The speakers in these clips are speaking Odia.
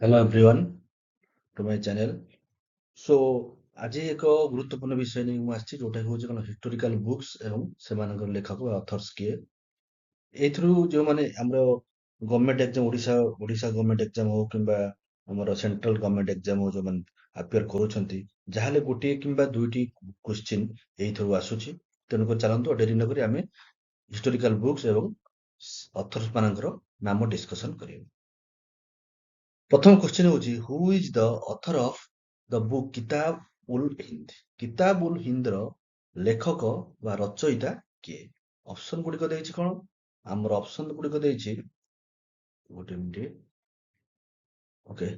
Hello everyone to my channel. So ଆଜି ଏକ ଗୁରୁତ୍ୱପୂର୍ଣ୍ଣ ବିଷୟ ନେଇ ମୁଁ ଆସିଛି ଯୋଉଟା ହଉଛି କଣ ହିଷ୍ଟୋରିକାଲ ବୁକ୍ସ ଏବଂ ସେମାନଙ୍କର ଲେଖକ ବା ଅଥର୍ସ କିଏ। ଏଇଥିରୁ ଯୋଉମାନେ ଆମର government exam Odisha government exam ହଉ କିମ୍ବା ଆମର ସେଣ୍ଟ୍ରାଲ ଗଭର୍ଣ୍ଣମେଣ୍ଟ ଏକ୍ଜାମ ହଉ ଯୋଉମାନେ ଆପିୟର କରୁଛନ୍ତି ଯାହାହେଲେ ଗୋଟିଏ କିମ୍ବା ଦୁଇଟି କ୍ୱେଶ୍ଚିନ୍ ଏଇଥିରୁ ଆସୁଛି। ତେଣୁକରି ଚାଲନ୍ତୁ ଡେରି ନକରି ଆମେ ହିଷ୍ଟୋରିକାଲ ବୁକ୍ସ ଏବଂ ଅଥର୍ସ ମାନଙ୍କର ନାମ ଡିସ୍କସନ କରିବା। ପ୍ରଥମ କ୍ୱେଶ୍ଚିନ୍ ହଉଛି who is the author of the book Kitab ul Hind. Kitab ul ହିନ୍ଦର ଲେଖକ ବା ରଚୟିତା କିଏ? ଅପସନ ଗୁଡ଼ିକ ଦେଇଛି କଣ? ଆମର ଅପସନ ଗୁଡ଼ିକ ଦେଇଛି ଗୋଟେ ମିନିଟ୍। ଓକେ,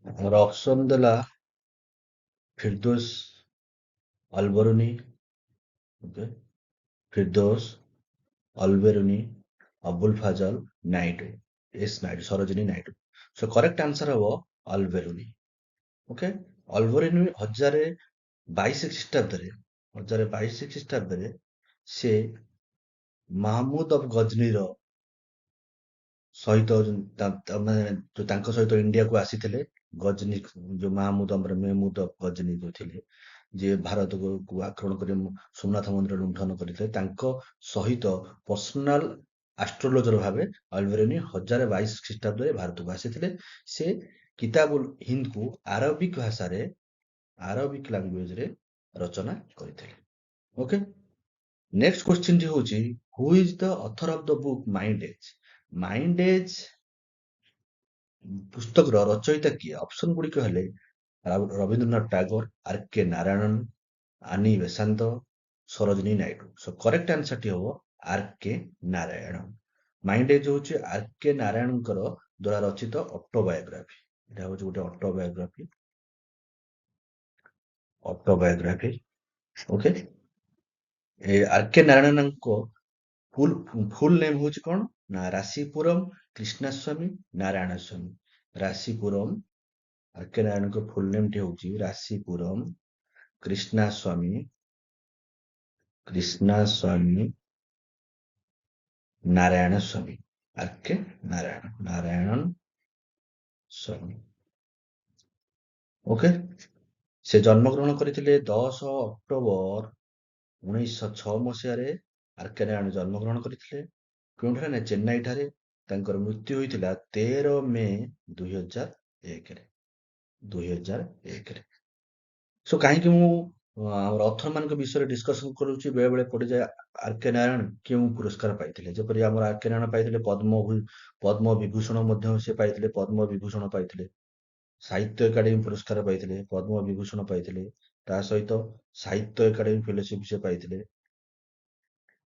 ଆମର ଅପସନ ଦେଲା Firdausi Alberuni, okay, Firdausi Alberuni, Abul Fazl Naidu, S Naidu, Sarojini Naidu. So correct answer ହବ ଅଲବେରୁନି। ଓକେ, ଅଲବରୁନି 1022 ଖ୍ରୀଷ୍ଟାବ୍ଦରେ ସେ ମାହମୁଦ ଅଫ ଗଜନୀର ସହିତ ମାନେ ଯୋଉ ତାଙ୍କ ସହିତ ଇଣ୍ଡିଆକୁ ଆସିଥିଲେ। ଗଜନୀ ଯୋଉ ମାହମୁଦ ଆମର ମେହମୁଦ ଅଫ ଗଜନୀ ଯୋଉ ଥିଲେ, ଯିଏ ଭାରତକୁ ଆକ୍ରମଣ କରି ସୋମନାଥ ମନ୍ଦିର ଲୁଣ୍ଠନ କରିଥିଲେ, ତାଙ୍କ ସହିତ ପର୍ସନାଲ ଆଷ୍ଟ୍ରୋଲୋଜର ଭାବେ ଅଲବେରୁନି 1022 ଖ୍ରୀଷ୍ଟାବ୍ଦରେ ଭାରତକୁ ଆସିଥିଲେ। ସେ କିତାବୁଲ ହିନ୍ଦକୁ ଆରବିକ ଲାଙ୍ଗୁଏଜରେ ରଚନା କରିଥିଲେ। ଓକେ, ନେକ୍ସଟ କ୍ୱେଶ୍ଚିନ୍ ଟି ହଉଛି who is the author of the book mind age. Mind age ପୁସ୍ତକର ରଚୟିତା କିଏ? ଅପସନ ଗୁଡ଼ିକ ହେଲେ ରବୀନ୍ଦ୍ରନାଥ ଟାଗୋର, ଆର୍ K Narayanan, Annie Besant, Sarojini Naidu. So correct answer ଟି ହବ R K Narayan. Mind age ହଉଛି ଆର୍ କେ ନାରାୟଣଙ୍କର ଦ୍ୱାରା ରଚିତ ଅଟୋବାୟୋଗ୍ରାଫି। ଏଟା ହଉଛି ଗୋଟେ ଅଟୋବାୟୋଗ୍ରାଫି। ଓକେ, ଆର୍ କେ ନାରାୟଣଙ୍କ ଫୁଲ ନେମ୍ ହଉଛି କଣ ନା ରାଶିପୁରମ କ୍ରିଷ୍ଣାସ୍ୱାମୀ ନାରାୟଣ ସ୍ୱାମୀ। ରାଶିପୁରମ, ଆର୍ କେ ନାରାୟଣଙ୍କ ଫୁଲ ନେମ୍ ଟି ହଉଛି ରାଶିପୁରମ କ୍ରିଷ୍ଣାସ୍ୱାମୀ ନାରାୟଣ ସ୍ୱାମୀ। ଆର୍ କେ ନାରାୟଣ ସ୍ୱାମୀ। ଓକେ, ସେ ଜନ୍ମଗ୍ରହଣ କରିଥିଲେ 10 ଅକ୍ଟୋବର 1906 ମସିହାରେ। ଆର୍ କେ ନାରାୟଣ ଜନ୍ମଗ୍ରହଣ କରିଥିଲେ କେଉଁଠାରେ ନା ଚେନ୍ନାଇ ଠାରେ। ତାଙ୍କର ମୃତ୍ୟୁ ହୋଇଥିଲା 13 ମେ 2001ରେ। ସୋ କାହିଁକି ମୁଁ ଆମର ଅଥର ମାନଙ୍କ ବିଷୟରେ ଡିସ୍କସନ କରୁଛି? ବେଳେ ବେଳେ ପଡିଯାଏ ଆର୍ କେ ନାରାୟଣ କେଉଁ ପୁରସ୍କାର ପାଇଥିଲେ। ଯେପରି ଆମର ଆର୍ କେ ନାରାୟଣ ପାଇଥିଲେ ପଦ୍ମ ବିଭୂଷଣ ମଧ୍ୟ ସେ ପାଇଥିଲେ, ପଦ୍ମ ବିଭୂଷଣ ପାଇଥିଲେ, ସାହିତ୍ୟ ଏକାଡେମୀ ପୁରସ୍କାର ପାଇଥିଲେ, ପଦ୍ମ ବିଭୂଷଣ ପାଇଥିଲେ, ତା ସହିତ ସାହିତ୍ୟ ଏକାଡେମୀ ଫେଲୋସିପ ସେ ପାଇଥିଲେ,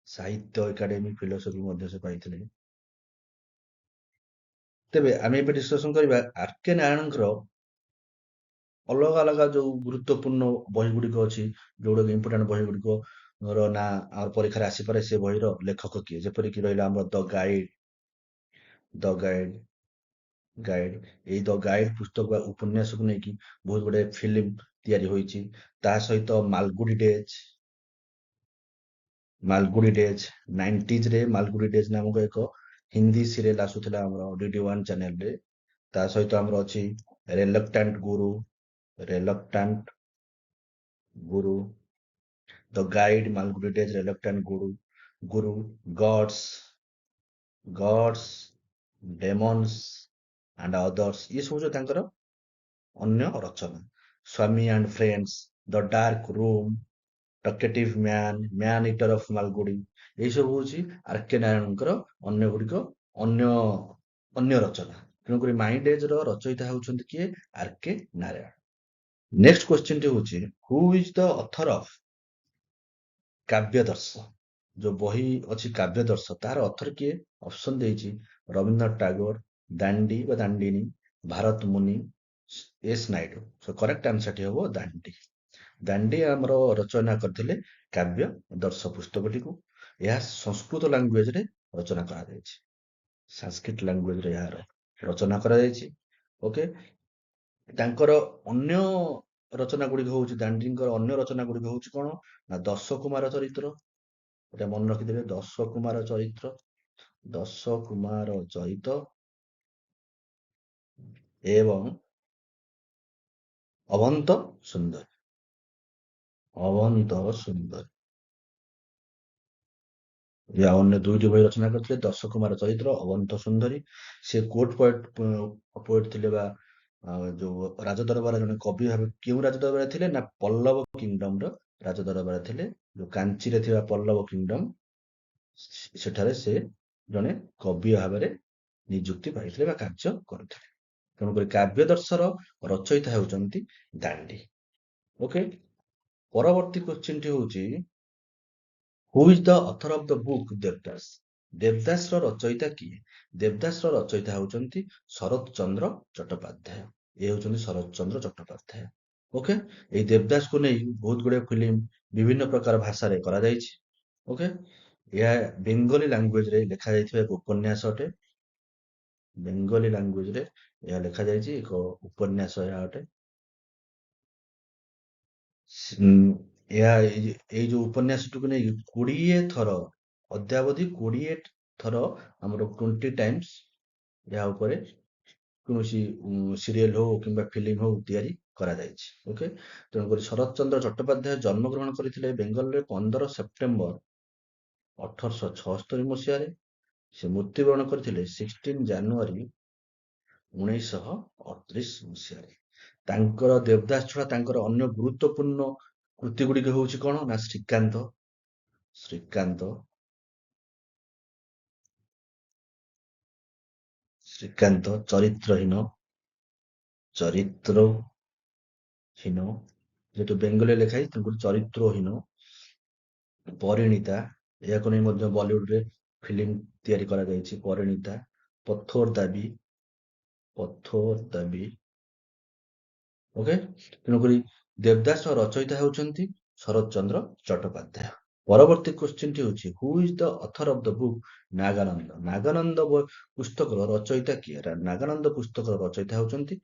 ସାହିତ୍ୟ ଏକାଡେମୀ ଫିଲୋସଫି ମଧ୍ୟ ସେ ପାଇଥିଲେ। ତେବେ ଆମେ ଏବେ ଡିସ୍କସନ କରିବା ଆର୍ କେ ନାରାୟଣଙ୍କର ଅଲଗା ଅଲଗା ଯୋଉ ଗୁରୁତ୍ୱପୂର୍ଣ୍ଣ ବହି ଗୁଡ଼ିକ ଅଛି, ଯୋଉଗୁଡିକ ଇମ୍ପୋର୍ଟାଣ୍ଟ ବହି ଗୁଡ଼ିକର ନାଁ ଆମର ପରୀକ୍ଷାରେ ଆସିପାରେ। ସେ ବହିର ଲେଖକ କିଏ? ଯେପରିକି ରହିଲା ଆମର ଦ ଗାଇଡ। ଏଇ ଦ ଗାଇଡ ପୁସ୍ତକ ବା ଉପନ୍ୟାସକୁ ନେଇକି ବହୁତ ଗୁଡେ ଫିଲ୍ମ ତିଆରି ହୋଇଛି। ତା ସହିତ ମାଲଗୁଡି ଡେଜ୍ 90s ରେ ମାଲଗୁଡି ଡେଜ୍ ନାମକ ଏକ ହିନ୍ଦୀ ସିରିଏଲ ଆସୁଥିଲା ଆମର DD1 ଚ୍ୟାନେଲରେ। ତା ସହିତ ଆମର ଅଛି reluctant guru, the guide, Malgudi days, reluctant guru, gods, demons and others. ଇଏ ସବୁ ଯୋଉ ତାଙ୍କର ଅନ୍ୟ ରଚନା। Swami and friends, the dark room, talkative man eater of Malgudi. ଏଇ ସବୁ ହଉଛି ଆର୍ କେ ନାରାୟଣଙ୍କର ଅନ୍ୟ ରଚନା। ତେଣୁକରି ମାଇଣ୍ଡ ଏଜ ର ରଚୟିତା ହେଉଛନ୍ତି କିଏ? ଆର୍ କେ ନାରାୟଣ। ନେକ୍ସଟ କ୍ୱେଶ୍ଚିନ୍ ଟି ହଉଛି who is the author of କାବ୍ୟଦର୍ଶ। ଯୋଉ ବହି ଅଛି କାବ୍ୟଦର୍ଶ, ତାର ଅଥର କିଏ? ଅପସନ ଦେଇଛି ରବୀନ୍ଦ୍ରନାଥ ଟାଗୋର, ଦାଣ୍ଡି ବା Dandin, Bharat Muni, S Naidu. So correct answer ଟି ହବ ଦାଣ୍ଡି। ଦାଣ୍ଡି ଆମର ରଚନା କରିଥିଲେ କାବ୍ୟ ଦର୍ଶ ପୁସ୍ତକଟିକୁ। ଏହା ସଂସ୍କୃତ ଲାଙ୍ଗୁଏଜରେ ରଚନା କରାଯାଇଛି। ସାଂସ୍କ୍ରିଟ ଲାଙ୍ଗୁଏଜରେ ଏହାର ରଚନା କରାଯାଇଛି। ଓକେ, ତାଙ୍କର ଅନ୍ୟ ରଚନା ଗୁଡିକ ହଉଛି, ଦାଣ୍ଡିଙ୍କର ଅନ୍ୟ ରଚନା ଗୁଡିକ ହଉଛି କଣ ନା ଦଶ କୁମାର ଚରିତ୍ର। ଏଟା ମନେ ରଖିଦେବେ, ଦଶ କୁମାର ଚରିତ୍ର। ଏବଂ ଅବନ୍ତ ସୁନ୍ଦରୀ। ଅବନ୍ତ ସୁନ୍ଦରୀ। ଇଏ ଅନ୍ୟ ଦୁଇଟି ବହି ରଚନା କରିଥିଲେ, ଦଶ କୁମାର ଚରିତ୍ର, ଅବନ୍ତ ସୁନ୍ଦରୀ। ସେ କୋର୍ଟ ପୋଏଟ ଥିଲେ, ବା ଯୋଉ ରାଜଦରବାରରେ ଜଣେ କବି ଭାବେ। କେଉଁ ରାଜଦରବାରରେ ଥିଲେ ନା ପଲ୍ଲବ କିଙ୍ଗଡମ ର ରାଜଦରବାରରେ ଥିଲେ। ଯୋଉ କାଞ୍ଚିରେ ଥିବା ପଲ୍ଲବ କିଙ୍ଗଡମ, ସେଠାରେ ସେ ଜଣେ କବି ଭାବରେ ନିଯୁକ୍ତି ପାଇଥିଲେ ବା କାର୍ଯ୍ୟ କରୁଥିଲେ। ତେଣୁକରି କାବ୍ୟ ଦର୍ଶର ରଚୟିତା ହେଉଛନ୍ତି ଦାଣ୍ଡି। ଓକେ। ପରବର୍ତ୍ତୀ କୋଶ୍ଚିନ୍ଟି ହଉଛି, who is the author of the book Devdas? ଦେବଦାସର ରଚୟିତା କିଏ? ଦେବଦାସର ରଚୟିତା ହେଉଛନ୍ତି ଶରତ ଚନ୍ଦ୍ର ଚଟ୍ଟୋପାଧ୍ୟାୟ। ଏ ହେଉଛନ୍ତି ଶରତ ଚନ୍ଦ୍ର ଚଟ୍ଟୋପାଧ୍ୟାୟ। ଓକେ। ଏଇ ଦେବଦାସକୁ ନେଇ ବହୁତ ଗୁଡିଏ ଫିଲ୍ମ ବିଭିନ୍ନ ପ୍ରକାର ଭାଷାରେ କରାଯାଇଛି। ଓକେ। ଏହା ବେଙ୍ଗଲୀ ଲାଙ୍ଗୁଏଜରେ ଲେଖାଯାଇଥିବା ଏକ ଉପନ୍ୟାସ ଅଟେ। ବେଙ୍ଗଲୀ ଲାଙ୍ଗୁଏଜରେ ଏହା ଲେଖାଯାଇଛି ଏକ ଉପନ୍ୟାସ ଏହା ଅଟେ। ଏହା ଏଇ ଯୋଉ ଉପନ୍ୟାସଟିକୁ ନେଇ 20 ଥର, ଅଦ୍ୟାବଧି 20 ଥର ଆମର 20 ଟାଇମ୍ସ ଏହା ଉପରେ କୌଣସି ସିରିଏଲ ହଉ କିମ୍ବା ଫିଲ୍ମ ହଉ ତିଆରି କରାଯାଇଛି। ଓକେ। ତେଣୁକରି ଶରତ ଚନ୍ଦ୍ର ଚଟ୍ଟୋପାଧ୍ୟାୟ ଜନ୍ମଗ୍ରହଣ କରିଥିଲେ ବେଙ୍ଗଲରେ 15 ସେପ୍ଟେମ୍ବର 1876 ମସିହାରେ। ସେ ମୃତ୍ୟୁବରଣ କରିଥିଲେ 16 ଜାନୁଆରୀ 1938 ମସିହାରେ। ତାଙ୍କର ଦେବଦାସ ଛଡା ତାଙ୍କର ଅନ୍ୟ ଗୁରୁତ୍ୱପୂର୍ଣ୍ଣ କୃତି ଗୁଡିକ ହଉଛି କଣ ନା ଶ୍ରୀକାନ୍ତ, ଶ୍ରୀକାନ୍ତ, ଶ୍ରୀକାନ୍ତ, ଚରିତ୍ରହୀନ, ଚରିତ୍ରହୀନ, ଯେହେତୁ ବେଙ୍ଗଲୀ ଲେଖା ହେଇଛି ତେଣୁ ଚରିତ୍ରହୀନ, ପରିଣୀତା, ଏହାକୁ ନେଇ ମଧ୍ୟ ବଲିଉଡରେ ଫିଲ୍ମ ତିଆରି କରାଯାଇଛି, ପରିଣୀତା, ପଥୋର ଦାବି, ପଥୋର ଦାବି। ଓକେ। ତେଣୁକରି ଦେବଦାସର ରଚୟିତା ହେଉଛନ୍ତି ଶରତ ଚନ୍ଦ୍ର ଚଟ୍ଟୋପାଧ୍ୟାୟ। ପରବର୍ତ୍ତୀ କୋଶ୍ଚିନ୍ଟି ହେଉଛି, who is the author of the book Nagananda? Nagananda ପୁସ୍ତକର ରଚୟିତା କିଏ? ନାଗାନନ୍ଦ ପୁସ୍ତକର ରଚୟିତା ହେଉଛନ୍ତି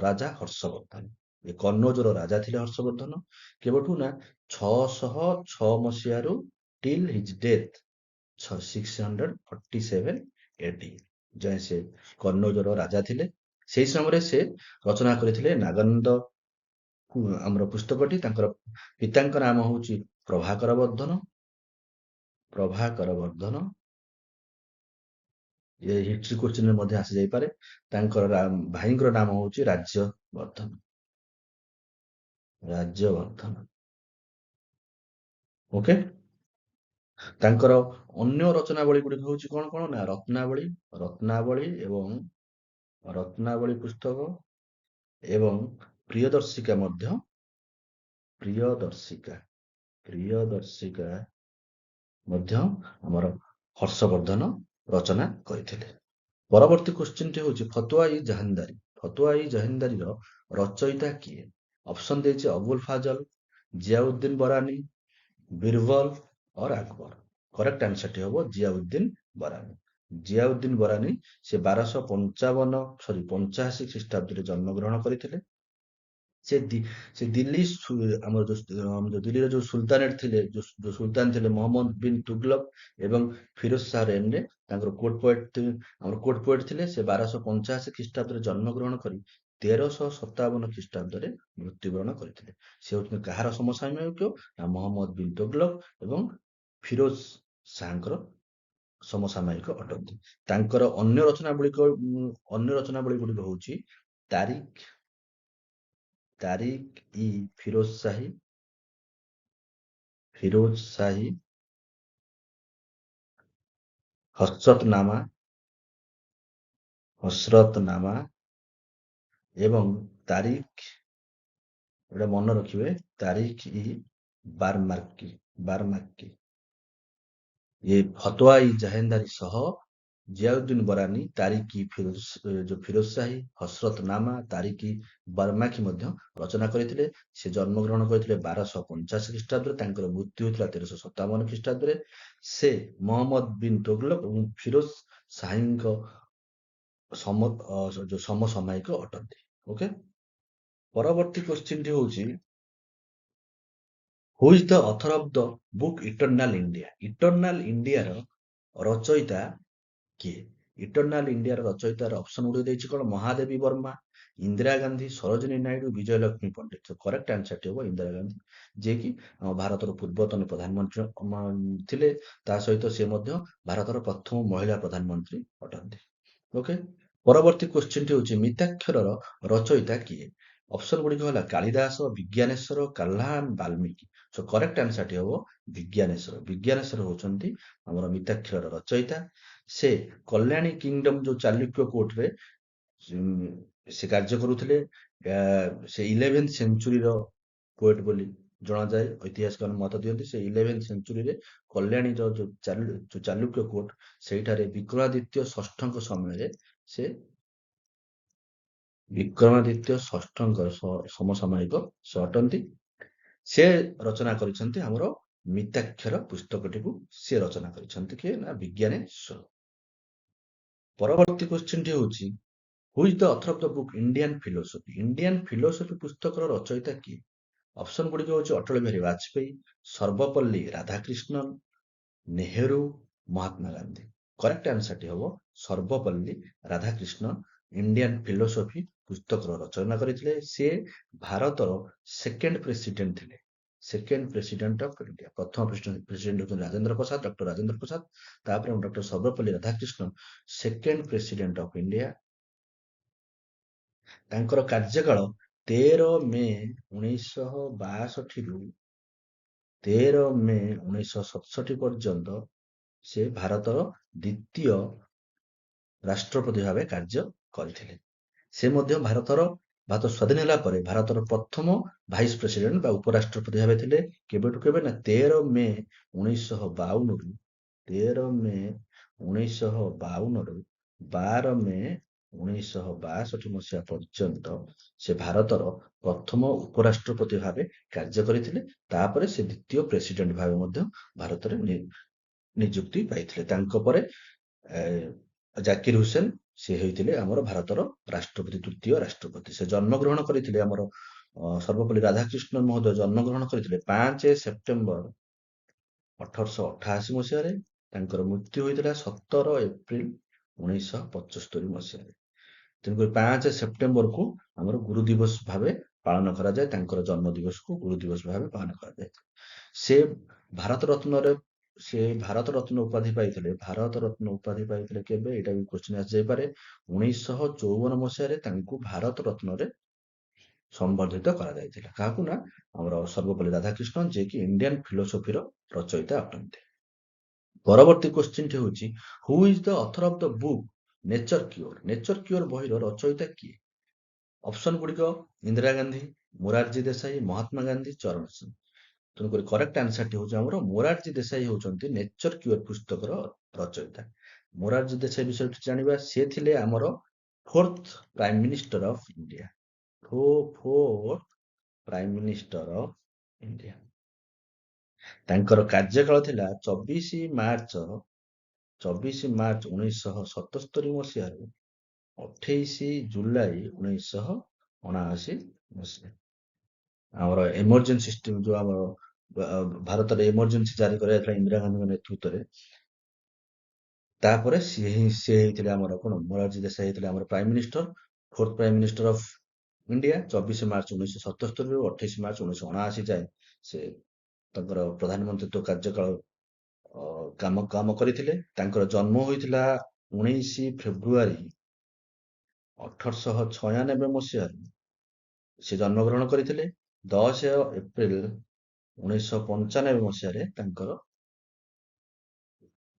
ରାଜା ହର୍ଷବର୍ଦ୍ଧନ। ଏ କନ୍ନୌଜର ରାଜା ଥିଲେ ହର୍ଷବର୍ଦ୍ଧନ। କେବେଠୁ ନା 606 ମସିହାରୁ ଟିଲ୍ ହିଜ ଡେଥ୍ 647 AD ଯାଏଁ ସେ କନ୍ନୌଜର ରାଜା ଥିଲେ। ସେହି ସମୟରେ ସେ ରଚନା କରିଥିଲେ ନାଗାନନ୍ଦ ଆମର ପୁସ୍ତକଟି। ତାଙ୍କର ପିତାଙ୍କ ନାମ ହଉଛି ପ୍ରଭାକର ବର୍ଦ୍ଧନ। ପ୍ରଭାକର ବର୍ଦ୍ଧନ। ଏ ହିଷ୍ଟ୍ରି କୋଶ୍ଚିନରେ ମଧ୍ୟ ଆସିଯାଇପାରେ। ତାଙ୍କର ଭାଇଙ୍କର ନାମ ହଉଛି ରାଜ୍ୟବର୍ଦ୍ଧନ। ରାଜ୍ୟବର୍ଦ୍ଧନ। ଓକେ। ତାଙ୍କର ଅନ୍ୟ ରଚନାବଳୀ ଗୁଡିକ ହଉଛି କଣ କଣ ନା ରତ୍ନାବଳୀ, ରତ୍ନାବଳୀ ଏବଂ ରତ୍ନାବଳୀ ପୁସ୍ତକ ଏବଂ ପ୍ରିୟଦର୍ଶିକା ମଧ୍ୟ, ପ୍ରିୟଦର୍ଶିକା, ପ୍ରିୟଦର୍ଶିକା ମଧ୍ୟ ଆମର ହର୍ଷବର୍ଦ୍ଧନ ରଚନା କରିଥିଲେ। ପରବର୍ତ୍ତୀ କୋଶ୍ଚିନ୍ଟି ହଉଛି ଫତୁଆ ଇ ଜାହାନ୍ଦାରୀ। ଫତୁଆ ଇ ଜାହାନ୍ଦାରୀର ରଚୟିତା କିଏ? ଅପସନ ଦେଇଛି ଅବୁଲ ଫାଜଲ, ଜିଆଉଦ୍ଦିନ ବରାନୀ, ବୀରବଲ और আকবর। କରେକ୍ଟ ଆନ୍ସରଟି ହବ ଜିଆଉଦ୍ଦିନ ବରାନୀ। ଜିଆଉଦ୍ଦିନ ବରାନୀ ସେ 1285 ଖ୍ରୀଷ୍ଟାବ୍ଦରେ ଜନ୍ମଗ୍ରହଣ କରିଥିଲେ। ସେ ଦିଲ୍ଲୀ ଆମର ଦିଲ୍ଲୀର ଯୋଉ ସୁଲତାନେଟ ଥିଲେ, ଯୋଉ ସୁଲତାନ ଥିଲେ ମହମ୍ମଦ ବିନ ତୁଗଲକ ଏବଂ ଫିରୋଜ ଶାହ ରେନଡେ ତାଙ୍କର କୋର୍ଟ ପୋଏଟ ଥିଲେ। ସେ 1285 ଖ୍ରୀଷ୍ଟାବ୍ଦରେ ଜନ୍ମଗ୍ରହଣ କରି 1357 ଖ୍ରୀଷ୍ଟାବ୍ଦରେ ମୃତ୍ୟୁବରଣ କରିଥିଲେ। ସେ ହଉଛନ୍ତି କାହାର ସମସାମୟିକ ନା ମହମ୍ମଦ ବିନ ତୁଗଲକ ଏବଂ ଫିରୋଜ ଶାହଙ୍କର ସମସାମୟିକ ଅଟନ୍ତି। ତାଙ୍କର ଅନ୍ୟ ରଚନାବଳୀ ଗୁଡିକ ହଉଛି ତାରିଖ, ତାରିଖ ଇ ଫିରୋଜ ଶାହୀ, ଫିରୋଜ ଶାହୀ, ହସରତନାମା, ହସରତନାମା ଏବଂ ତାରିଖ, ଏଟା ମନେ ରଖିବେ, ତାରିଖ ଇ ବାରମାର୍କି, ବାରମାର୍କି। ये फतवा ଇ ଜାହେନ୍ଦାରୀ ସହ ଜିଆଉଦ୍ଦିନ ବରାନୀ ତାରିଖ ଫିରୋଜ ଶାହୀ, ହସରତନାମା, ତାରିଖ ବାର୍ମାକି ମଧ୍ୟ ରଚନା କରିଥିଲେ। ସେ ଜନ୍ମଗ୍ରହଣ କରିଥିଲେ 1285 ଖ୍ରୀଷ୍ଟାବ୍ଦରେ। ତାଙ୍କର ମୃତ୍ୟୁ ହୋଇଥିଲା 1357 ଖ୍ରୀଷ୍ଟାବ୍ଦରେ। ସେ ମହମ୍ମଦ ବିନ ତୁଗଲକ ଏବଂ ଫିରୋଜ ଶାହୀଙ୍କ ଯୋଉ ସମସାମୟିକ ଅଟନ୍ତି। ଓକେ। ପରବର୍ତ୍ତୀ କୋଶ୍ଚିନ୍ଟି ହଉଛି, who is the author of the book eternal India? Eternal ଇଣ୍ଡିଆର ରଚୟିତା କିଏ? ଇଟର୍ନାଲ ଇଣ୍ଡିଆର ରଚୟିତାର ଅପସନ ଗୁଡ଼ିକ ଦେଇଛି କ'ଣ? ମହାଦେବୀ ବର୍ମା, ଇନ୍ଦିରା ଗାନ୍ଧୀ, ସରୋଜିନୀ ନାଇଡୁ, ବିଜୟଲକ୍ଷ୍ମୀ ପଣ୍ଡିତ। କରେକ୍ଟ ଆନ୍ସରଟି ହେବ ଇନ୍ଦିରା ଗାନ୍ଧୀ, ଯିଏକି ଆମ ଭାରତର ପୂର୍ବତନ ପ୍ରଧାନମନ୍ତ୍ରୀ ଥିଲେ। ତା ସହିତ ସେ ମଧ୍ୟ ଭାରତର ପ୍ରଥମ ମହିଳା ପ୍ରଧାନମନ୍ତ୍ରୀ ଅଟନ୍ତି। ଓକେ। ପରବର୍ତ୍ତୀ କ୍ୱେଶ୍ଚିନ୍ଟି ହେଉଛି ମିତାକ୍ଷରର ରଚୟିତା କିଏ? ଅପସନ ଗୁଡ଼ିକ ହେଲା କାଳିଦାସ, ବିଜ୍ଞାନେଶ୍ୱର, କାହ୍ନାନ, ବାଲ୍ମୀକି। ସୋ କରେକ୍ଟ ଆନ୍ସରଟି ହେବ ବିଜ୍ଞାନେଶ୍ୱର। ବିଜ୍ଞାନେଶ୍ୱର ହଉଛନ୍ତି ଆମର ମିତାକ୍ଷରର ରଚୟିତା। ସେ କଲ୍ୟାଣୀ କିଙ୍ଗଡମ ଯୋଉ ଚାଲୁକ୍ୟ କୋର୍ଟରେ ସେ କାର୍ଯ୍ୟ କରୁଥିଲେ। ସେ 11th ସେଞ୍ଚୁରୀର ପୋଏଟ ବୋଲି ଜଣାଯାଏ। ଐତିହାସିକମାନେ ମତ ଦିଅନ୍ତି ସେ 11th ସେଞ୍ଚୁରୀରେ କଲ୍ୟାଣୀର ଯୋଉ ଚାଲୁକ୍ୟ କୋର୍ଟ ସେଇଠାରେ ବିକ୍ରମାଦିତ୍ୟ ଷଷ୍ଠଙ୍କ ସମୟରେ ସେ ବିକ୍ରମାଦିତ୍ୟ ଷଷ୍ଠଙ୍କର ସମସାମୟିକ ସେ ଅଟନ୍ତି। ସେ ରଚନା କରିଛନ୍ତି ଆମର ମିତାକ୍ଷର ପୁସ୍ତକଟିକୁ ସେ ରଚନା କରିଛନ୍ତି କିଏ? ନା ବିଜ୍ଞାନେଶ୍ୱର। ପରବର୍ତ୍ତୀ କ୍ୱେଶ୍ଚିନ୍ଟି ହେଉଛି who is the author of the book Indian philosophy? Indian philosophy ପୁସ୍ତକର ରଚୟିତା କିଏ? ଅପସନ ଗୁଡ଼ିକ ହେଉଛି ଅଟଳ ବିହାରୀ ବାଜପେୟୀ, ସର୍ବପଲ୍ଲୀ ରାଧାକ୍ରିଷ୍ଣନ, ନେହେରୁ, ମହାତ୍ମା ଗାନ୍ଧୀ। କରେକ୍ଟ ଆନ୍ସରଟି ହେବ ସର୍ବପଲ୍ଲୀ ରାଧାକ୍ରିଷ୍ଣନ ଇଣ୍ଡିଆନ୍ ଫିଲୋସଫି ପୁସ୍ତକର ରଚନା କରିଥିଲେ। ସେ ଭାରତର ସେକେଣ୍ଡ ପ୍ରେସିଡେଣ୍ଟ ଥିଲେ। Second president of India. ପ୍ରଥମ ପ୍ରେସିଡେଣ୍ଟ ହେଉଛନ୍ତି ରାଜେନ୍ଦ୍ର ପ୍ରସାଦ, ଡକ୍ଟର ରାଜେନ୍ଦ୍ର ପ୍ରସାଦ। ତାପରେ doctor Sarvepalli Radhakrishnan second president of India. ତାଙ୍କର କାର୍ଯ୍ୟକାଳ 13 ମେ 1962 ରୁ 13 ମେ 1967 ପର୍ଯ୍ୟନ୍ତ ସେ ଭାରତର ଦ୍ୱିତୀୟ ରାଷ୍ଟ୍ରପତି ଭାବେ କାର୍ଯ୍ୟ କରିଥିଲେ। ସେ ମଧ୍ୟ ଭାରତ ସ୍ୱାଧୀନ ହେଲା ପରେ ଭାରତର ପ୍ରଥମ ଭାଇସ ପ୍ରେସିଡେଣ୍ଟ ବା ଉପରାଷ୍ଟ୍ରପତି ଭାବେ ଥିଲେ। କେବେଠୁ କେବେ? ନା 13 ମେ 1952 ରୁ 13 ମେ 1952 ରୁ 12 ମେ 1962 ମସିହା ପର୍ଯ୍ୟନ୍ତ ସେ ଭାରତର ପ୍ରଥମ ଉପରାଷ୍ଟ୍ରପତି ଭାବେ କାର୍ଯ୍ୟ କରିଥିଲେ। ତାପରେ ସେ ଦ୍ୱିତୀୟ ପ୍ରେସିଡେଣ୍ଟ ଭାବେ ମଧ୍ୟ ଭାରତରେ ନିଯୁକ୍ତି ପାଇଥିଲେ। ତାଙ୍କ ପରେ ଜାକିର ହୁସେନ ସେ ହେଇଥିଲେ ଆମର ଭାରତର ରାଷ୍ଟ୍ରପତି, ତୃତୀୟ ରାଷ୍ଟ୍ରପତି। ସେ ଜନ୍ମଗ୍ରହଣ କରିଥିଲେ ଆମର ସର୍ବପଲ୍ଲୀ ରାଧାକ୍ରିଷ୍ଣନ ମହୋଦୟ ଜନ୍ମଗ୍ରହଣ କରିଥିଲେ 5 ସେପ୍ଟେମ୍ବର 1888 ମସିହାରେ। ତାଙ୍କର ମୃତ୍ୟୁ ହୋଇଥିଲା 17 ଏପ୍ରିଲ 1975 ମସିହାରେ। ତେଣୁକରି 5 ସେପ୍ଟେମ୍ବରକୁ ଆମର ଗୁରୁ ଦିବସ ଭାବେ ପାଳନ କରାଯାଏ। ତାଙ୍କର ଜନ୍ମ ଦିବସକୁ ଗୁରୁ ଦିବସ ଭାବେ ପାଳନ କରାଯାଏ। ସେ ଭାରତ ରତ୍ନ ଉପାଧି ପାଇଥିଲେ। ଭାରତ ରତ୍ନ ଉପାଧି ପାଇଥିଲେ କେବେ? ଏଇଟା ବି କ୍ୱେଶ୍ଚିନ୍ ଆସିଯାଇପାରେ। 1954 ମସିହାରେ ତାଙ୍କୁ ଭାରତ ରତ୍ନରେ ସମ୍ବର୍ଦ୍ଧିତ କରାଯାଇଥିଲା। କାହାକୁ? ନା ଆମର ସର୍ବପଲ୍ଲୀ ରାଧାକ୍ରିଷ୍ଣନ, ଯିଏକି ଇଣ୍ଡିଆନ୍ ଫିଲୋସଫିର ରଚୟିତା ଅଟନ୍ତି। ପରବର୍ତ୍ତୀ କ୍ୱେଶ୍ଚିନ୍ଟି ହେଉଛି who is the author of the book nature cure? Nature cure ବହିର ରଚୟିତା କିଏ? ଅପସନ ଗୁଡ଼ିକ ଇନ୍ଦିରା ଗାନ୍ଧୀ, ମୋରାରଜୀ ଦେଶାଇ, ମହାତ୍ମା ଗାନ୍ଧୀ, ଚରଣ ସିଂ। ତେଣୁକରି କରେକ୍ଟ ଆନ୍ସରଟି ହେଉଛି ଆମର ମୋରାରଜୀ ଦେଶାଇ ହେଉଛନ୍ତି ନେଚର କ୍ୟୁର ପୁସ୍ତକର ରଚୟିତା। ମୋରାରଜୀ ଦେଶାଇ ବିଷୟରେ ଜାଣିବା। ସେ ଥିଲେ ଆମର 4th prime minister of India. 4th prime minister of India. ତାଙ୍କର କାର୍ଯ୍ୟକାଳ ଥିଲା 24 ମାର୍ଚ୍ଚ 1977 ମସିହାରୁ 28 ଜୁଲାଇ 1979 ମସିହା। ଆମର ଏମର୍ଜେନ୍ସି ସିଷ୍ଟମ ଯୋଉ ଆମର ଭାରତରେ ଏମର୍ଜେନ୍ସି ଜାରି କରାଯାଇଥିଲା ଇନ୍ଦିରା ଗାନ୍ଧୀଙ୍କ ନେତୃତ୍ୱରେ। ତାପରେ ସେ ହେଇଥିଲେ ଆମର କ'ଣ? ମୋରାରଜୀ ଦେଶାଇ ହେଇଥିଲେ ଆମର prime minister, 4th prime minister of India. 24 March 1977 ରୁ 28 ମାର୍ଚ୍ଚ 1979 ଯାଏ ସେ ତାଙ୍କର ପ୍ରଧାନମନ୍ତ୍ରୀତ୍ୱ କାର୍ଯ୍ୟକାଳ କାମ କରିଥିଲେ। ତାଙ୍କର ଜନ୍ମ ହୋଇଥିଲା 19 ଫେବୃଆରୀ 1896 ମସିହାରୁ ସେ ଜନ୍ମଗ୍ରହଣ କରିଥିଲେ। 10 ଏପ୍ରିଲ 1995 ମସିହାରେ ତାଙ୍କର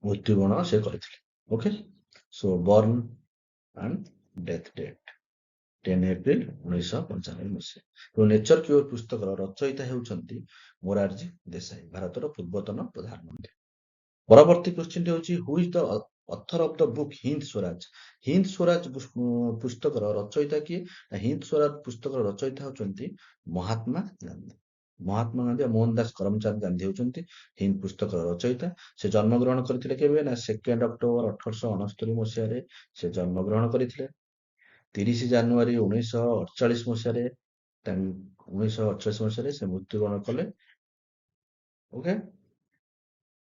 ମୃତ୍ୟୁବରଣ ସେ କରିଥିଲେ। Okay. So born and death date 10 April 1995 ମସିହା। ନେଚର କ୍ୟୁର ପୁସ୍ତକର ରଚୟିତା ହେଉଛନ୍ତି ମୋରାରଜୀ ଦେଶାଇ, ଭାରତର ପୂର୍ବତନ ପ୍ରଧାନମନ୍ତ୍ରୀ। ପରବର୍ତ୍ତୀ କ୍ୱେଶ୍ଚିନ୍ଟି ହେଉଛି who is the author of the book Hind Swaraj? Hind Swaraj ପୁସ୍ତକର ରଚୟିତା କିଏ? ହିନ୍ଦ ସ୍ୱରାଜ ପୁସ୍ତକର ରଚୟିତା ହେଉଛନ୍ତି ମହାତ୍ମା ଗାନ୍ଧୀ। ମହାତ୍ମା ଗାନ୍ଧୀ ଆଉ ମୋହନ ଦାସ କରମଚାନ୍ଦ ଗାନ୍ଧୀ ହେଉଛନ୍ତି ହିନ୍ଦ ପୁସ୍ତକର ରଚୟିତା। ସେ ଜନ୍ମଗ୍ରହଣ କରିଥିଲେ କେବେ? ନା 2 ଅକ୍ଟୋବର 1869 ମସିହାରେ ସେ ଜନ୍ମଗ୍ରହଣ କରିଥିଲେ। 30 ଜାନୁଆରୀ 1948 ମସିହାରେ 1948 ମସିହାରେ ସେ ମୃତ୍ୟୁବରଣ କଲେ। ଓକେ।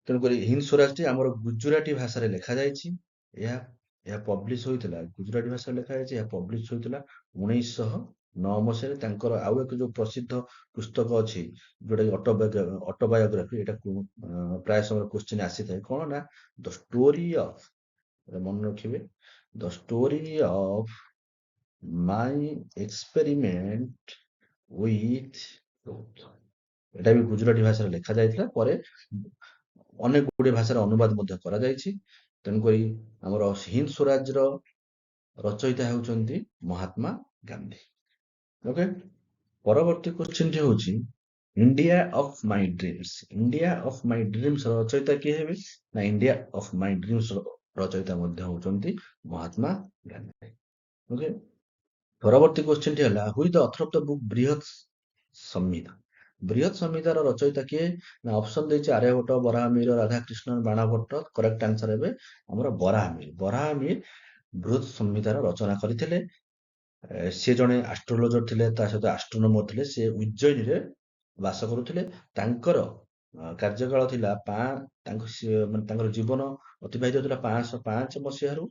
ତେଣୁକରି ହିନ୍ଦ ସ୍ୱରାଜଟି ଆମର ଗୁଜୁରାଟୀ ଭାଷାରେ ଲେଖାଯାଇଛି। ଏହା ଏହା ପବ୍ଲିଶ ହୋଇଥିଲା ଗୁଜୁରାଟୀ ଭାଷାରେ ଲେଖା ହେଇଛି। ଏହା ପବ୍ଲିଶ ହୋଇଥିଲା 1909 ମସିହାରେ। ତାଙ୍କର ଆଉ ଏକ ଯୋଉ ପ୍ରସିଦ୍ଧ ପୁସ୍ତକ ଅଛି ଯୋଉଟା କି ଅଟୋବାୟୋଗ୍ରାଫି, ଏଇଟା ପ୍ରାୟ ସମୟ କୋଶ୍ଚିନ୍ ଆସିଥାଏ କଣ ନା ଦ ଷ୍ଟୋରି ଅଫ, ମନେ ରଖିବେ, the story of my experiment with truth. ଏଟା ବି ଗୁଜୁରାଟୀ ଭାଷାରେ ଲେଖା ଯାଇଥିଲା, ପରେ ଅନେକ ଗୁଡ଼ିଏ ଭାଷାରେ ଅନୁବାଦ ମଧ୍ୟ କରାଯାଇଛି। ତେଣୁକରି ଆମର ହିନ୍ଦ ସ୍ୱରାଜର ରଚୟିତା ହେଉଛନ୍ତି ମହାତ୍ମା ଗାନ୍ଧୀ। ଓକେ, ପରବର୍ତ୍ତୀ କ୍ୱେଶ୍ଚିନ୍ ଟି ହଉଛି India of my dreams. India of my dreams ର ରଚୟିତା କିଏ ହେବେ ନା ଇଣ୍ଡିଆ ଅଫ୍ ମାଇ ଡ୍ରିମ୍ସ ର ରଚୟିତା ମଧ୍ୟ ହଉଛନ୍ତି ମହାତ୍ମା ଗାନ୍ଧୀ। ଓକେ, ପରବର୍ତ୍ତୀ କ୍ୱେଶ୍ଚିନ୍ ଟି ହେଲା ହୁ is the author of the book ବୃହତ୍ ସମ୍ହିତା। ବୃହତ୍ ସମ୍ହିତାର ରଚୟିତା କିଏ ନା ଅପସନ ଦେଇଛି ଆର୍ୟଭଟ୍ଟ, ବରାହମିହିର, ରାଧାକ୍ରିଷ୍ଣନ, ବାଣଭଟ୍ଟ। କରେକ୍ଟ ଆନ୍ସର ଏବେ ଆମର ବରାହମିହିର। ବରାହମିହିର ବୃହତ୍ ସମ୍ହିତାର ରଚନା କରିଥିଲେ। ସେ ଜଣେ ଆଷ୍ଟ୍ରୋଲୋଜର ଥିଲେ, ତା ସହିତ ଆଷ୍ଟ୍ରୋନମର ଥିଲେ। ସେ ଉଜ୍ଜୟିନୀରେ ବାସ କରୁଥିଲେ। ତାଙ୍କର କାର୍ଯ୍ୟକାଳ ଥିଲା ତାଙ୍କର ଜୀବନ ଅତିବାହିତ ଥିଲା 505 ମସିହାରୁ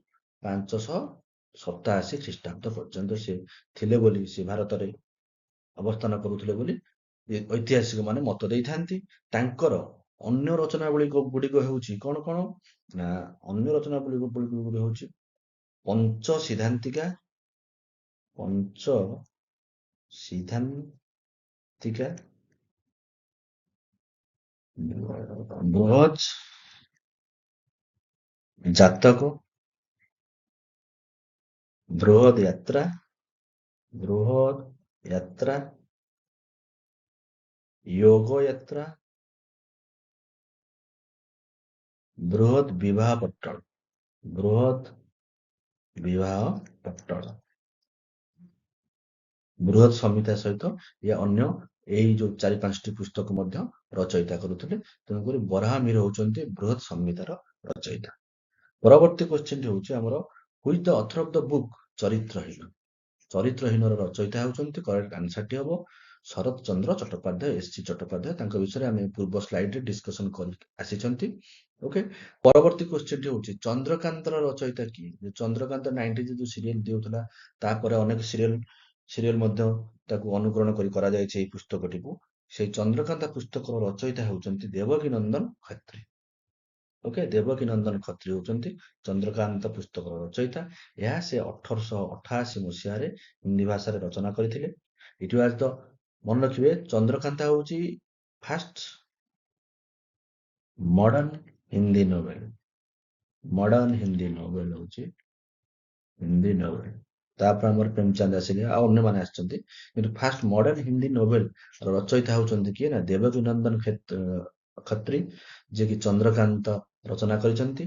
587 ଖ୍ରୀଷ୍ଟାବ୍ଦ ପର୍ଯ୍ୟନ୍ତ ସେ ଥିଲେ ବୋଲି, ସେ ଭାରତରେ ଅବସ୍ଥାନ କରୁଥିଲେ ବୋଲି ଐତିହାସିକ ମାନେ ମତ ଦେଇଥାନ୍ତି। ତାଙ୍କର ଅନ୍ୟ ରଚନାବଳୀ ଗୁଡ଼ିକ ହେଉଛି କଣ କଣ ନା ଅନ୍ୟ ରଚନାବଳୀ ଗୁଡ଼ିକ ହେଉଛି ପଞ୍ଚ ସିଦ୍ଧାନ୍ତିକା, ପଞ୍ଚ ସିଦ୍ଧାନ୍ତିକା, ବୃହତ୍ ଜାତକ, ବୃହତ୍ ଯାତ୍ରା, ବୃହତ୍ ଯାତ୍ରା, ଯୋଗ ଯାତ୍ରା, ବୃହତ୍ ବିବାହ ପଟ୍ଟଳ, ବୃହତ୍ ବିବାହ ପଟ୍ଟଳ। ବୃହତ୍ ସମ୍ହିତା ସହିତ ଇଏ ଅନ୍ୟ ଏଇ ଯୋଉ 4-5ଟି ପୁସ୍ତକ ମଧ୍ୟ ରଚୟିତା କରୁଥିଲେ। ତେଣୁକରି ବରାହମିହିର ହଉଛନ୍ତି ବୃହତ୍ ସମ୍ହିତାର ରଚୟିତା। ପରବର୍ତ୍ତୀ କ୍ୱେଶ୍ଚିନ୍ ଟି ହଉଛି ଆମର who is the author of the book Charitraheen. ଚରିତ୍ରହୀନର ରଚୟିତା ହେଉଛନ୍ତି, କରେକ୍ଟ ଆନ୍ସର ଟି ହବ ଶରତ ଚନ୍ଦ୍ର ଚଟ୍ଟୋପାଧ୍ୟାୟ, ଏସ୍.ସି. ଚଟ୍ଟୋପାଧ୍ୟାୟ। ତାଙ୍କ ବିଷୟରେ ଆମେ ପୂର୍ବ ସ୍ଲାଇଡରେ ଡିସ୍କସନ କରି ଆସିଛନ୍ତି। ଓକେ, ପରବର୍ତ୍ତୀ କ୍ୱେଶ୍ଚିନ୍ ଟି ହଉଛି ଚନ୍ଦ୍ରକାନ୍ତର ରଚୟିତା କିଏ। ଚନ୍ଦ୍ରକାନ୍ତ 90s ଯୋଉ ସିରିଏଲ ଦେଉଥିଲା, ତାପରେ ଅନେକ ସିରିଏଲ ମଧ୍ୟ ତାକୁ ଅନୁକରଣ କରି କରାଯାଇଛି ଏହି ପୁସ୍ତକଟିକୁ। ସେଇ ଚନ୍ଦ୍ରକାନ୍ତ ପୁସ୍ତକର ରଚୟିତା ହେଉଛନ୍ତି ଦେବକୀ ନନ୍ଦନ ଖତ୍ରୀ। ଓକେ, ଦେବକୀ ନନ୍ଦନ ଖତ୍ରୀ ହଉଛନ୍ତି ଚନ୍ଦ୍ରକାନ୍ତ ପୁସ୍ତକର ରଚୟିତା। ଏହା ସେ 1888 ମସିହାରେ ହିନ୍ଦୀ ଭାଷାରେ ରଚନା କରିଥିଲେ। ଇଟ୍ ୱାଜ ଦ, ମନେ ରଖିବେ, ଚନ୍ଦ୍ରକାନ୍ତ ହଉଛି first modern Hindi novel. Modern Hindi novel ହଉଛି ହିନ୍ଦୀ ନୋବେଲ। ତାପରେ ଆମର ପ୍ରେମଚାନ୍ଦ ଆସିଲେ, ଆଉ ଅନ୍ୟମାନେ ଆସିଛନ୍ତି, କିନ୍ତୁ ଫାଷ୍ଟ ମଡର୍ନ ହିନ୍ଦୀ ନୋବେଲ ରଚୟିତା ହଉଛନ୍ତି କିଏ ନା ଦେବକୀ ନନ୍ଦନ ଖତ୍ରୀ, ଯିଏକି ଚନ୍ଦ୍ରକାନ୍ତ ରଚନା କରିଛନ୍ତି।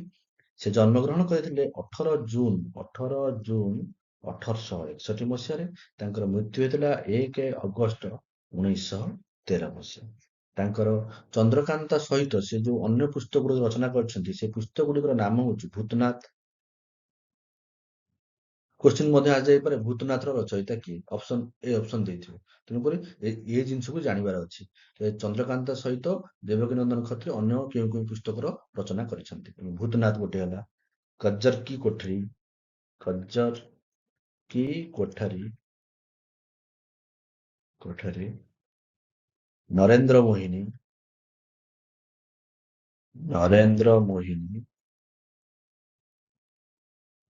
ସେ ଜନ୍ମଗ୍ରହଣ କରିଥିଲେ 18 ଜୁନ 1861 ମସିହାରେ। ତାଙ୍କର ମୃତ୍ୟୁ ହୋଇଥିଲା 1 ଅଗଷ୍ଟ 1913 ମସିହା। ତାଙ୍କର ଚନ୍ଦ୍ରକାନ୍ତ ସହିତ ସେ ଯୋଉ ଅନ୍ୟ ପୁସ୍ତକ ଗୁଡ଼ିକ ରଚନା କରିଛନ୍ତି, ସେ ପୁସ୍ତକ ଗୁଡ଼ିକର ନାମ ହଉଛି ଭୂତନାଥ। କୋଶ୍ଚିନ୍ ମଧ୍ୟ ଆସିଯାଇପାରେ ଭୂତନାଥର ରଚୟିତା କିଏ, ଅପସନ ଏ ଅପସନ ଦେଇଥିବ। ତେଣୁକରି ଏ ଜିନିଷକୁ ଜାଣିବାର ଅଛି। ଚନ୍ଦ୍ରକାନ୍ତ ସହିତ ଦେବକୀ ନନ୍ଦନ ଖତ୍ରୀ ଅନ୍ୟ କେଉଁ କେଉଁ ପୁସ୍ତକର ରଚନା କରିଛନ୍ତି। ଭୂତନାଥ ଗୋଟେ ହେଲା, ଖଜ୍ଜର କି କୋଠରୀ, ଖଜ୍ଜର କି କୋଠରୀ, ନରେନ୍ଦ୍ର ମୋହିନୀ।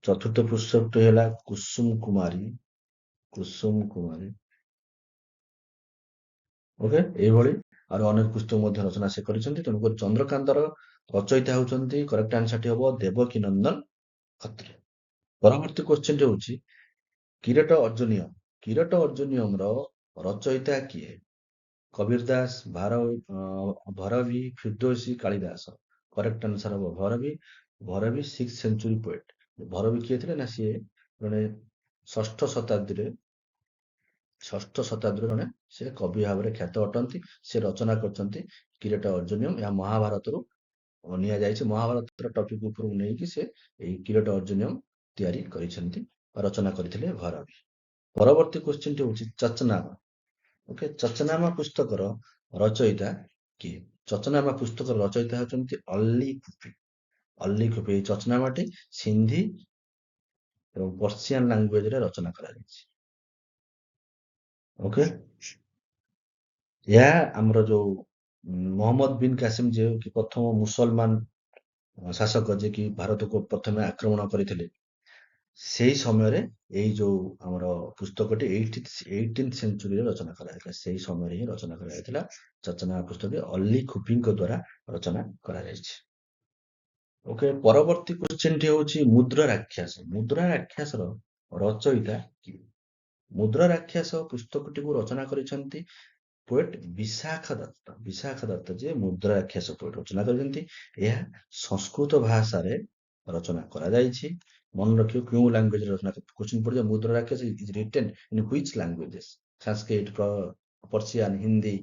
ଚତୁର୍ଥ ପୁସ୍ତକଟି ହେଲା କୁସୁମ କୁମାରୀ। ଓକେ, ଏଇଭଳି ଆଉ ଅନେକ ପୁସ୍ତକ ମଧ୍ୟ ରଚନା ସେ କରିଛନ୍ତି। ତେଣୁକରି ଚନ୍ଦ୍ରକାନ୍ତର ରଚୟିତା ହେଉଛନ୍ତି, କରେକ୍ଟ ଆନ୍ସରଟି ହବ ଦେବକୀ ନନ୍ଦନ ଖତ୍ରୀ। ପରବର୍ତ୍ତୀ କ୍ୱେଶ୍ଚିନ୍ ହଉଛି କିରାଟ ଅର୍ଜୁନିୟମ। କିରାଟ ଅର୍ଜୁନିୟମର ରଚୟିତା କିଏ? କବୀର ଦାସ, ଭରବୀ, ଫିରଦୌସି, କାଳିଦାସ। କରେକ୍ଟ ଆନ୍ସର ହବ ଭରବୀ 6th ସେଞ୍ଚୁରୀ ପୋଏଟ। ଭରବୀ କିଏ ଥିଲେ ନା ସିଏ ଜଣେ ଷଷ୍ଠ ଶତାବ୍ଦୀରେ ଜଣେ ସେ କବି ଭାବରେ ଖ୍ୟାତ ଅଟନ୍ତି। ସେ ରଚନା କରିଛନ୍ତି କିରାଟ ଅର୍ଜୁନିୟମ। ଏହା ମହାଭାରତରୁ ନିଆଯାଇଛି। ମହାଭାରତର ଟପିକ ଉପରକୁ ନେଇକି ସେ ଏହି କିରାଟ ଅର୍ଜୁନିୟମ ତିଆରି କରିଛନ୍ତି ବା ରଚନା କରିଥିଲେ ଭରବୀ। ପରବର୍ତ୍ତୀ କ୍ୱେଶ୍ଚିନ୍ ଟି ହଉଛି ଚଚନାମା। ଓକେ, ଚଚନାମା ପୁସ୍ତକର ରଚୟିତା କିଏ? ଚଚନାମା ପୁସ୍ତକର ରଚୟିତା ହେଉଛନ୍ତି ଅଲ୍ଲୀ କୁପି। ଏହି ଚଚନାମାଟି ସିନ୍ଧୀ ଏବଂ ପର୍ସିଆନ ଲାଙ୍ଗୁଏଜରେ ରଚନା କରାଯାଇଛି। ଓକେ, ଏହା ଆମର ଯୋଉ ମହମ୍ମଦ ବିନ୍ କାସିମ ଯେ କି ପ୍ରଥମ ମୁସଲମାନ ଶାସକ ଯେ କି ଭାରତକୁ ପ୍ରଥମେ ଆକ୍ରମଣ କରିଥିଲେ, ସେଇ ସମୟରେ ଏଇ ଯୋଉ ଆମର ପୁସ୍ତକଟି ଏଇଟିନ୍ଥ ସେଞ୍ଚୁରୀରେ ରଚନା କରାଯାଇଥିଲା। ସେଇ ସମୟରେ ହିଁ ରଚନା କରାଯାଇଥିଲା। ରଚନା ପୁସ୍ତକଟି ଅଲି ଖୁପିଙ୍କ ଦ୍ଵାରା ରଚନା କରାଯାଇଛି। ଓକେ, ପରବର୍ତ୍ତୀ କ୍ୱେଶ୍ଚିନ୍‌ଟି ହଉଛି ମୁଦ୍ରା ରାକ୍ଷସ। ମୁଦ୍ରା ରାକ୍ଷସର ରଚୟିତା କିଏ? ମୁଦ୍ରା ରାକ୍ଷସ ପୁସ୍ତକଟିକୁ ରଚନା କରିଛନ୍ତି ପୋଏଟ୍ ବିଶାଖା ଦତ୍ତ। ବିଶାଖା ଦତ୍ତ ଯିଏ ମୁଦ୍ରା ରାକ୍ଷସ ପୋଏଟ୍ ରଚନା କରିଛନ୍ତି। ଏହା ସଂସ୍କୃତ ଭାଷାରେ ରଚନା କରାଯାଇଛି। ମନେ ରଖିବ କେଉଁ ଲାଙ୍ଗୁଏଜରେ ରଚନା କ୍ୱେଶ୍ଚିନ୍ ପଡିବ। Mudra Rakshasa is written in which languages? Sanskrit, Persian, Hindi,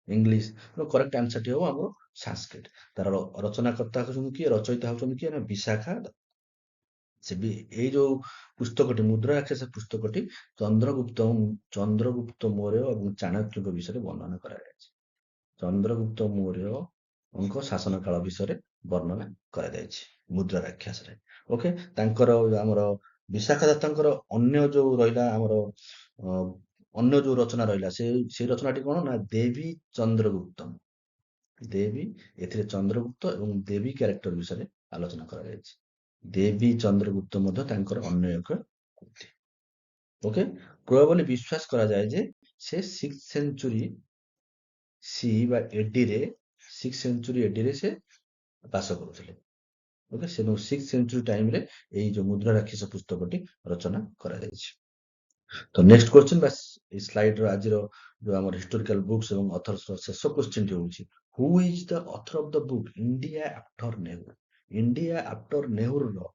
English. Correct ଆନ୍ସରଟି ହବ ଆମର ସାଂସ୍କ୍ରିଟ। ତାର ରଚନାକର୍ତ୍ତା ହେଉଛନ୍ତି କିଏ? ରଚୟିତା ହେଉଛନ୍ତି କିଏ? ନା ବିଶାଖା ଦତ୍ତ। ସେ ବି ଏଇ ଯୋଉ ପୁସ୍ତକଟି ମୁଦ୍ରା ରାକ୍ଷସ ପୁସ୍ତକଟି ଚନ୍ଦ୍ରଗୁପ୍ତ ମୌର୍ୟ ଏବଂ ଚାଣକ୍ୟଙ୍କ ବିଷୟରେ ବର୍ଣ୍ଣନା କରାଯାଇଛି। ଚନ୍ଦ୍ରଗୁପ୍ତ ମୌର୍ୟଙ୍କ ଶାସନ କାଳ ବିଷୟରେ ବର୍ଣ୍ଣନା କରାଯାଇଛି ମୁଦ୍ରା ରାକ୍ଷସରେ। ଓକେ, ତାଙ୍କର ଆମର ବିଶାଖା ଦତ୍ତଙ୍କର ଅନ୍ୟ ଯୋଉ ରହିଲା ଆମର ଅନ୍ୟ ଯୋଉ ରଚନା ରହିଲା ସେଇ ରଚନାଟି କଣ ନା ଦେବୀ ଚନ୍ଦ୍ରଗୁପ୍ତମ। ଦେବୀ, ଏଥିରେ ଚନ୍ଦ୍ରଗୁପ୍ତ ଏବଂ ଦେବୀ କ୍ୟାରେକ୍ଟର ବିଷୟରେ ଆଲୋଚନା କରାଯାଇଛି। ଦେବୀ ଚନ୍ଦ୍ରଗୁପ୍ତ ମଧ୍ୟ ତାଙ୍କର ଅନ୍ୟ ଏକ କୃତି। ଓକେ, ପ୍ରବଳ ବିଶ୍ୱାସ କରାଯାଏ ଯେ ସେ 6th ସେଞ୍ଚୁରୀ ସି ବା ଏଡିରେ 6th ସେଞ୍ଚୁରୀ ଏଡିରେ ସେ ବାସ କରୁଥିଲେ। ଓକେ, ସେ 6th ସେଞ୍ଚୁରୀ ଟାଇମରେ ଏଇ ଯୋଉ ମୁଦ୍ରା ରାକ୍ଷସ ପୁସ୍ତକଟି ରଚନା କରାଯାଇଛି। ତ ନେକ୍ସଟ କ୍ୱେଶ୍ଚିନ୍ ବାସ୍ ଏଇ ସ୍ଲାଇଡର ଆଜିର ଯୋଉ ଆମର ହିଷ୍ଟୋରିକାଲ ବୁକ୍ସ ଏବଂ ଅଥର୍ସର ଶେଷ କ୍ୱେଶ୍ଚିନ୍‌ଟି ହଉଛି who is the author of the book India after Nehru? India after ନେହେରୁର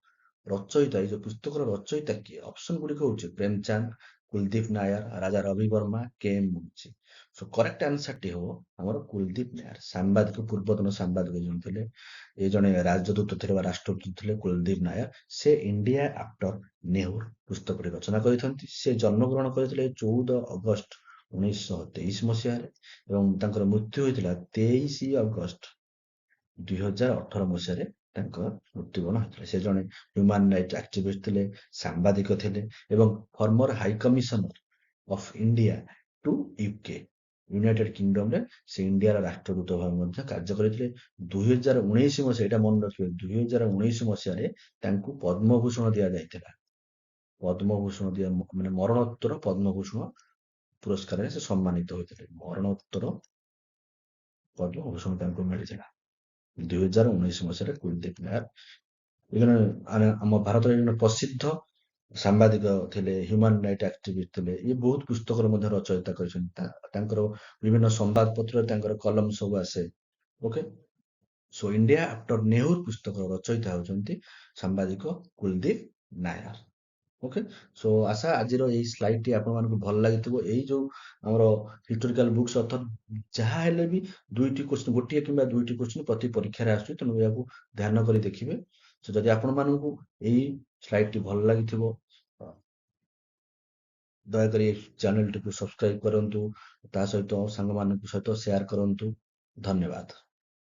ରଚୟିତା, ଏଇ ଯୋଉ ପୁସ୍ତକର ରଚୟିତା କିଏ? ଅପସନ ଗୁଡ଼ିକ ହଉଛି Premchand, Kuldip Nayar, Raja Ravi Varma, K M Munshi. So correct ଆନ୍ସରଟି ହବ ଆମର କୁଲଦୀପ ନାୟାର। ସାମ୍ବାଦିକ, ପୂର୍ବତନ ସାମ୍ବାଦିକ ଜଣେ ଥିଲେ, ଏ ଜଣେ ରାଜଦୂତ ଥିଲେ ବା ରାଷ୍ଟ୍ରଦୂତ ଥିଲେ କୁଲଦୀପ ନାୟାର। ସେ ଇଣ୍ଡିଆ ଆଫ୍ଟର ନେହେରୁ ପୁସ୍ତକଟି ରଚନା କରିଛନ୍ତି। ସେ ଜନ୍ମଗ୍ରହଣ କରିଥିଲେ 14 ଅଗଷ୍ଟ 1923 ମସିହାରେ ଏବଂ ତାଙ୍କର ମୃତ୍ୟୁ ହୋଇଥିଲା 23 ଅଗଷ୍ଟ 2018 ମସିହାରେ ତାଙ୍କର ମୃତ୍ୟୁବରଣ ହୋଇଥିଲା। ସେ ଜଣେ ହ୍ୟୁମାନ ରାଇଟ୍ ଆକ୍ଟିଭିଷ୍ଟ ଥିଲେ, ସାମ୍ବାଦିକ ଥିଲେ ଏବଂ former high commissioner of India to UK, united କିଙ୍ଗଡମରେ ସେ ଇଣ୍ଡିଆର ରାଷ୍ଟ୍ରଦୂତ ଭାବେ ମଧ୍ୟ କାର୍ଯ୍ୟ କରିଥିଲେ। 2019 ମସିହା, ଏଇଟା ମନେ ରଖିବେ, 2019 ମସିହାରେ ତାଙ୍କୁ ପଦ୍ମଭୂଷଣ ଦିଆଯାଇଥିଲା। ପଦ୍ମଭୂଷଣ ମାନେ ମରଣୋତ୍ତର ପଦ୍ମଭୂଷଣ ପୁରସ୍କାରରେ ସେ ସମ୍ମାନିତ ହୋଇଥିଲେ। ମରଣୋତ୍ତର ପଦ୍ମଭୂଷଣ ତାଙ୍କୁ ମିଳିଥିଲା 2019 ମସିହାରେ। କୁଲଦୀପ ନାୟାର ଜଣେ ଆମ ଭାରତର ଜଣେ ପ୍ରସିଦ୍ଧ ସାମ୍ବାଦିକ ଥିଲେ, ହ୍ୟୁମାନ ରାଇଟ୍ ଆକ୍ଟିଭିଷ୍ଟ ଥିଲେ। ଇଏ ବହୁତ ପୁସ୍ତକର ମଧ୍ୟ ରଚୟିତା କରିଛନ୍ତି। ତାଙ୍କର ବିଭିନ୍ନ ସମ୍ବାଦପତ୍ରରେ ତାଙ୍କର କଲମ ସବୁ ଆସେ। Okay, so India after Nehru ପୁସ୍ତକର ରଚୟିତା ହେଉଛନ୍ତି ସାମ୍ବାଦିକ କୁଲଦୀପ ନାୟାର। ଓକେ, ସୋ ଆଶା ଆଜିର ଏଇ ସ୍ଲାଇଡଟି ଆପଣମାନଙ୍କୁ ଭଲ ଲାଗିଥିବ। ଏଇ ଯୋଉ ଆମର ହିଷ୍ଟୋରିକାଲ ବୁକ୍ସ ଅର୍ଥାତ୍ ଯାହା ହେଲେ ବି ଗୋଟିଏ କିମ୍ବା ଦୁଇଟି କ୍ୱେଶ୍ଚିନ୍ ପ୍ରତି ପରୀକ୍ଷାରେ ଆସୁଛି, ତେଣୁ ଏହାକୁ ଧ୍ୟାନ କରି ଦେଖିବେ। ସୋ ଯଦି ଆପଣମାନଙ୍କୁ ଏଇ ସ୍ଲାଇଡଟି ଭଲ ଲାଗିଥିବ, ଦୟାକରି ଚ୍ୟାନେଲଟିକୁ ସବସ୍କ୍ରାଇବ କରନ୍ତୁ, ତା ସହିତ ସାଙ୍ଗମାନଙ୍କ ସହିତ ସେୟାର କରନ୍ତୁ। ଧନ୍ୟବାଦ।